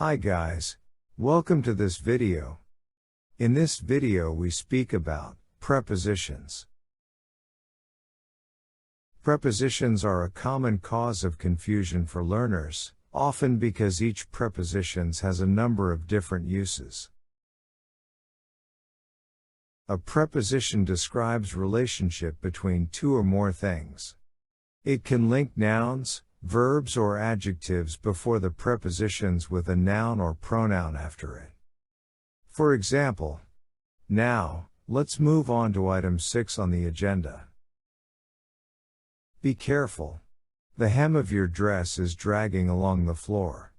Hi guys, welcome to this video. In this video we speak about prepositions. Prepositions are a common cause of confusion for learners, often because each preposition has a number of different uses. A preposition describes relationship between two or more things. It can link nouns, verbs or adjectives before the prepositions with a noun or pronoun after it. For example, now, let's move on to item 6 on the agenda. Be careful. The hem of your dress is dragging along the floor.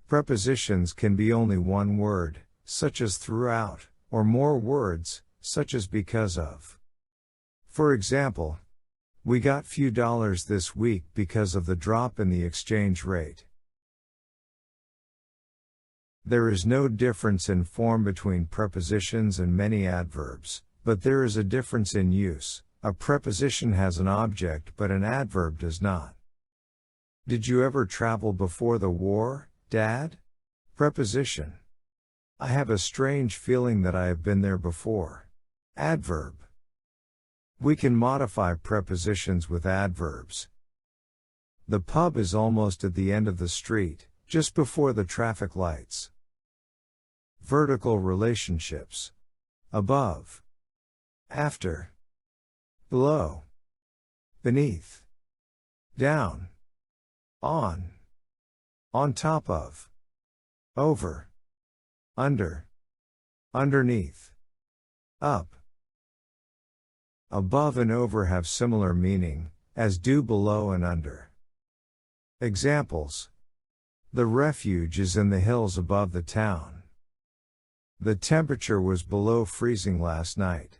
Prepositions can be only one word, such as throughout, or more words, such as because of. For example, we got few dollars this week because of the drop in the exchange rate. There is no difference in form between prepositions and many adverbs, but there is a difference in use. A preposition has an object but an adverb does not. Did you ever travel before the war, Dad? Preposition. I have a strange feeling that I have been there before. Adverb. We can modify prepositions with adverbs. The pub is almost at the end of the street, just before the traffic lights. Vertical relationships. Above. After. Below. Beneath. Down. On. On top of. Over. Under. Underneath. Up. Above and over have similar meaning, as do below and under. Examples. The refuge is in the hills above the town. The temperature was below freezing last night.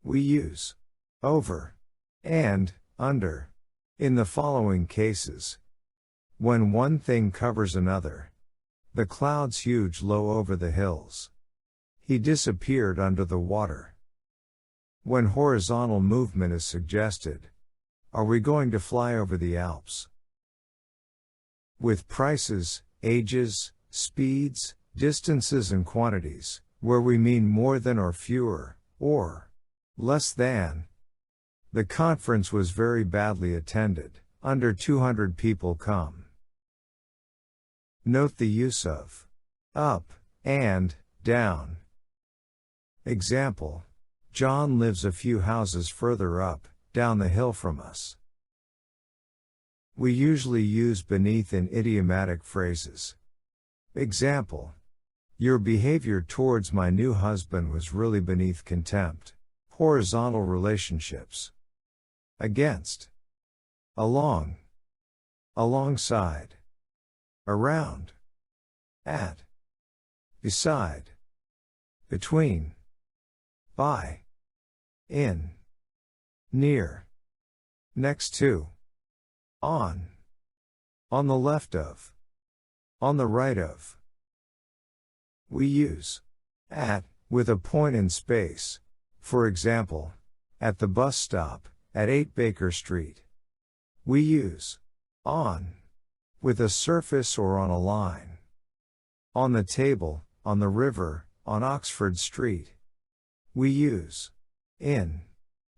We use over and under in the following cases. When one thing covers another. The clouds huge low over the hills. He disappeared under the water. When horizontal movement is suggested. Are we going to fly over the Alps? With prices, ages, speeds, distances and quantities, where we mean more than or fewer, or less than. The conference was very badly attended, under 200 people come. Note the use of up and down. Example. John lives a few houses further up, down the hill from us. We usually use beneath in idiomatic phrases. Example. Your behavior towards my new husband was really beneath contempt. Horizontal relationships. Against. Along. Alongside. Around. At. Beside. Between. By. In. Near. Next to. On. On the left of. On the right of. We use at with a point in space. For example, at the bus stop, at 8 Baker Street. We use on with a surface or on a line. On the table, on the river, on Oxford Street. We use in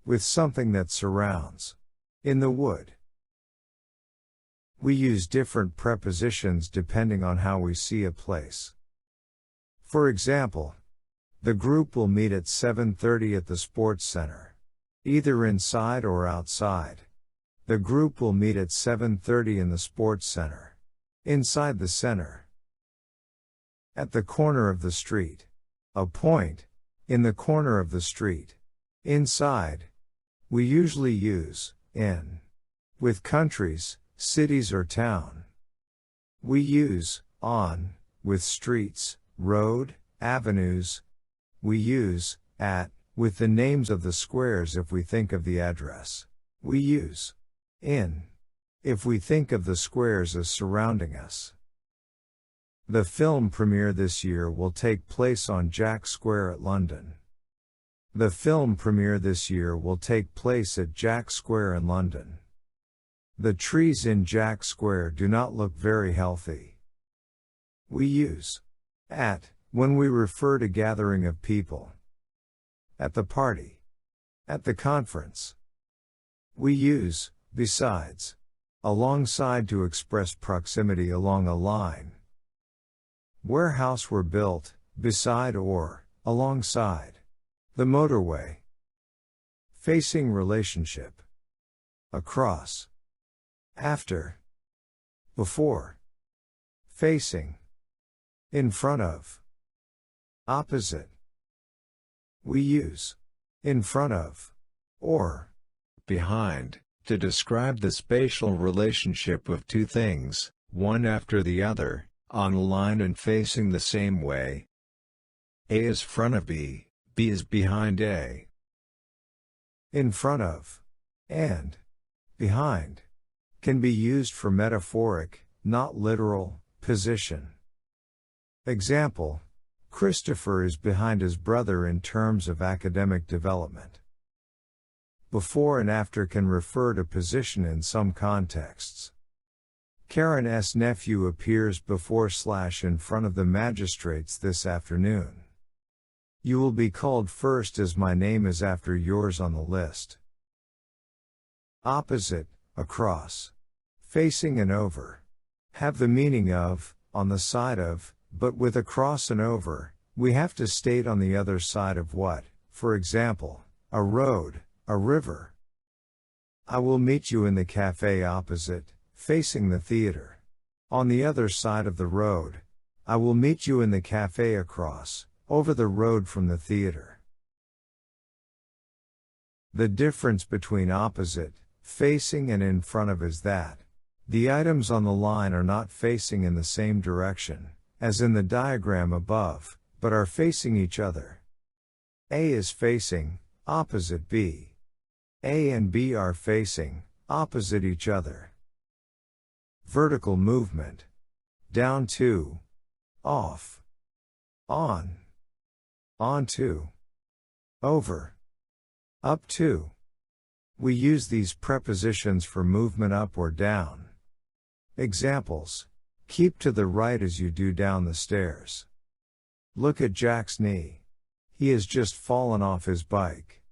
with something that surrounds. In the wood. We use different prepositions depending on how we see a place. For example, the group will meet at 7:30 at the sports center. Either inside or outside. The group will meet at 7:30 in the sports center. Inside the center. At the corner of the street. A point. In the corner of the street. Inside. We usually use in with countries, cities or town. We use on with streets, road, avenues. We use at with the names of the squares if we think of the address. We use in if we think of the squares as surrounding us. The film premiere this year will take place on Jack Square at London. The film premiere this year will take place at Jack Square in London. The trees in Jack Square do not look very healthy. We use at when we refer to gathering of people. At the party. At the conference. We use besides, alongside to express proximity along a line. Where house were built, beside or alongside. The motorway. Facing relationship. Across. After. Before. Facing. In front of. Opposite. We use in front of or behind to describe the spatial relationship of two things, one after the other, on a line and facing the same way. A is front of B, B is behind A. In front of and behind can be used for metaphoric, not literal, position. Example: Christopher is behind his brother in terms of academic development. Before and after can refer to position in some contexts. Karen's nephew appears before/in front of the magistrates this afternoon. You will be called first as my name is after yours on the list. Opposite, across. Facing and over. Have the meaning of, on the side of, but with across and over, we have to state on the other side of what, for example, a road, a river. I will meet you in the cafe opposite, facing the theater. On the other side of the road. I will meet you in the cafe across, over the road from the theater. The difference between opposite, facing and in front of is that the items on the line are not facing in the same direction, as in the diagram above, but are facing each other. A is facing, opposite B. A and B are facing, opposite each other. Vertical movement. Down to. Off. On. Onto. Over. Up to. We use these prepositions for movement up or down. Examples. Keep to the right as you do down the stairs. Look at Jack's knee. He has just fallen off his bike.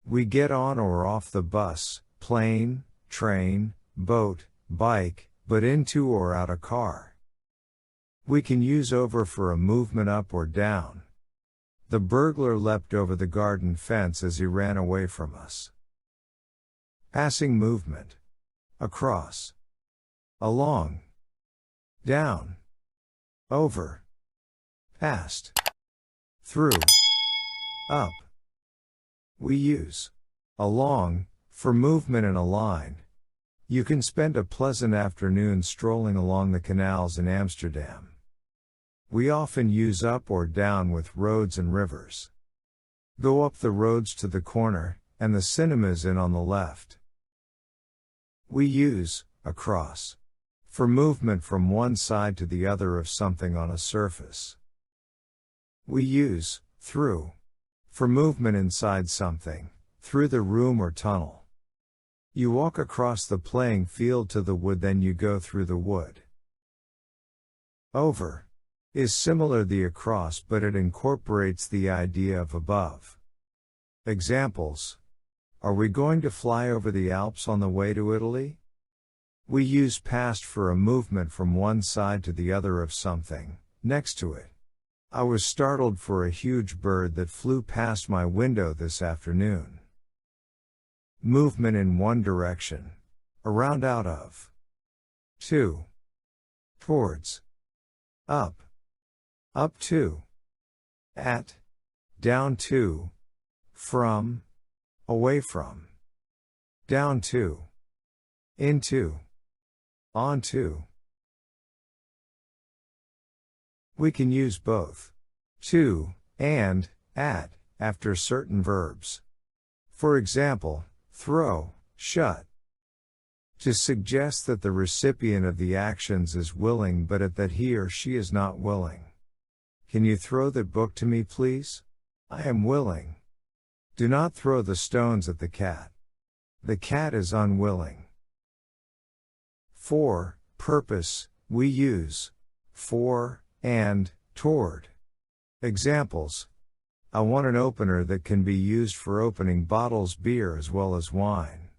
We get on or off the bus, plane, train, boat, bike, but into or out a car. We can use over for a movement up or down. The burglar leapt over the garden fence as he ran away from us. Passing movement. Across. Along. Down. Over. Past. Through. Up. We use along for movement in a line. You can spend a pleasant afternoon strolling along the canals in Amsterdam. We often use up or down with roads and rivers. Go up the roads to the corner, and the cinema's in on the left. We use across for movement from one side to the other of something on a surface. We use through for movement inside something, through the room or tunnel. You walk across the playing field to the wood, then you go through the wood. Over is similar to the across, but it incorporates the idea of above. Examples. Are we going to fly over the Alps on the way to Italy? We use past for a movement from one side to the other of something, next to it. I was startled for a huge bird that flew past my window this afternoon. Movement in one direction. Around, out of. To. Towards. Up. Up to. At. Down to. From. Away from. Down to. Into. Onto. We can use both to and at after certain verbs. For example, throw, shut. To suggest that the recipient of the actions is willing but at that he or she is not willing. Can you throw that book to me, please? I am willing. Do not throw the stones at the cat. The cat is unwilling. For purpose, we use for and toward. Examples: I want an opener that can be used for opening bottles beer as well as wine.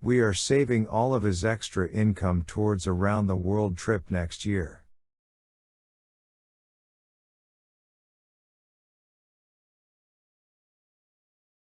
We are saving all of his extra income towards a round the world trip next year.